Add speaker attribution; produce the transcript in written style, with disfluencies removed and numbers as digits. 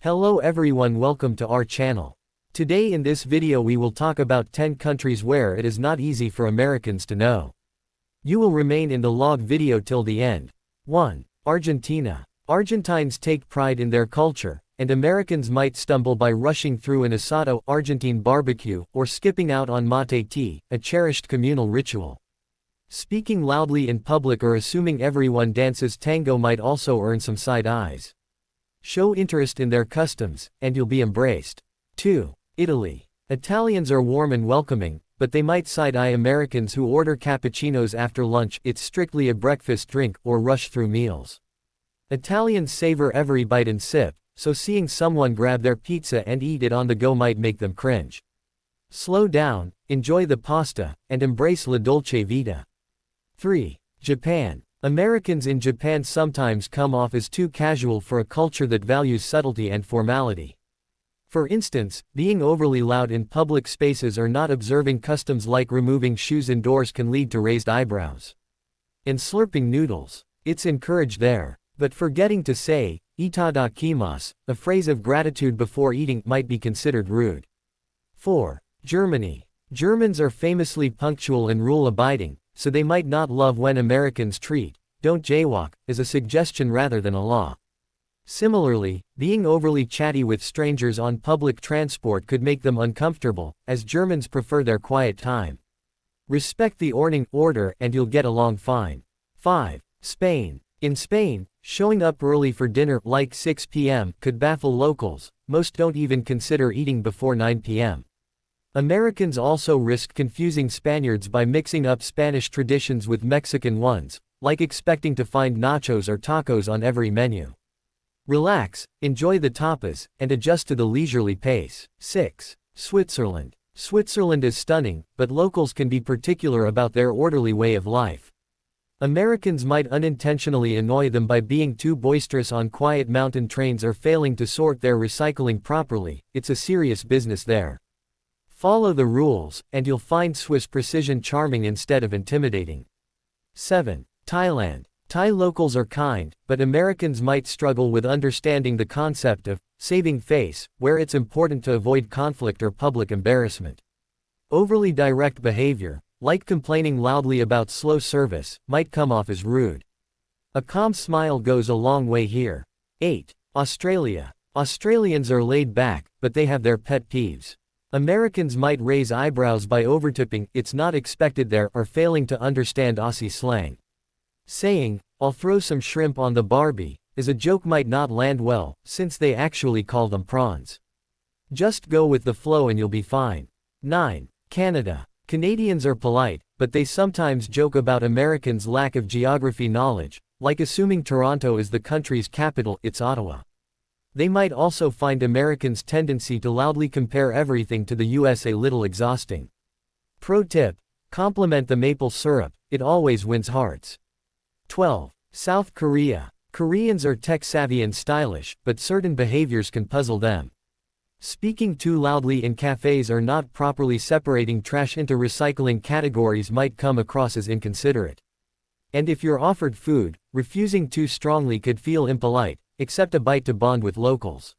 Speaker 1: Hello everyone, welcome to our channel. Today in this video we will talk about 10 countries where it is not easy for Americans to know. You will remain in the log video till the end. 1. Argentina. Argentines take pride in their culture, and Americans might stumble by rushing through an asado, Argentine barbecue, or skipping out on mate tea, a cherished communal ritual. Speaking loudly in public or assuming everyone dances tango might also earn some side eyes. Show interest in their customs, and you'll be embraced. 2. Italy. Italians are warm and welcoming, but they might side-eye Americans who order cappuccinos after lunch. It's strictly a breakfast drink, or rush through meals. Italians savor every bite and sip, so seeing someone grab their pizza and eat it on the go might make them cringe. Slow down, enjoy the pasta, and embrace la dolce vita. 3. Japan. Americans in Japan sometimes come off as too casual for a culture that values subtlety and formality. For instance, being overly loud in public spaces or not observing customs like removing shoes indoors can lead to raised eyebrows. And slurping noodles. It's encouraged there. But forgetting to say, itadakimasu, a phrase of gratitude before eating, might be considered rude. 4. Germany. Germans are famously punctual and rule-abiding, so they might not love when Americans treat "don't jaywalk" as a suggestion rather than a law. Similarly, being overly chatty with strangers on public transport could make them uncomfortable, as Germans prefer their quiet time. Respect the order and you'll get along fine. 5. Spain. In Spain, showing up early for dinner, like 6 p.m., could baffle locals. Most don't even consider eating before 9 p.m. Americans also risk confusing Spaniards by mixing up Spanish traditions with Mexican ones, like expecting to find nachos or tacos on every menu. Relax, enjoy the tapas, and adjust to the leisurely pace. 6. Switzerland. Switzerland is stunning, but locals can be particular about their orderly way of life. Americans might unintentionally annoy them by being too boisterous on quiet mountain trains or failing to sort their recycling properly. It's a serious business there. Follow the rules, and you'll find Swiss precision charming instead of intimidating. 7. Thailand. Thai locals are kind, but Americans might struggle with understanding the concept of saving face, where it's important to avoid conflict or public embarrassment. Overly direct behavior, like complaining loudly about slow service, might come off as rude. A calm smile goes a long way here. 8. Australia. Australians are laid back, but they have their pet peeves. Americans might raise eyebrows by overtipping "it's not expected there" or failing to understand Aussie slang. Saying, "I'll throw some shrimp on the barbie," as a joke might not land well, since they actually call them prawns. Just go with the flow and you'll be fine. 9. Canada. Canadians are polite, but they sometimes joke about Americans' lack of geography knowledge, like assuming Toronto is the country's capital, it's Ottawa. They might also find Americans' tendency to loudly compare everything to the US a little exhausting. Pro tip: compliment the maple syrup, it always wins hearts. 12. South Korea. Koreans are tech-savvy and stylish, but certain behaviors can puzzle them. Speaking too loudly in cafes or not properly separating trash into recycling categories might come across as inconsiderate. And if you're offered food, refusing too strongly could feel impolite. Accept a bite to bond with locals.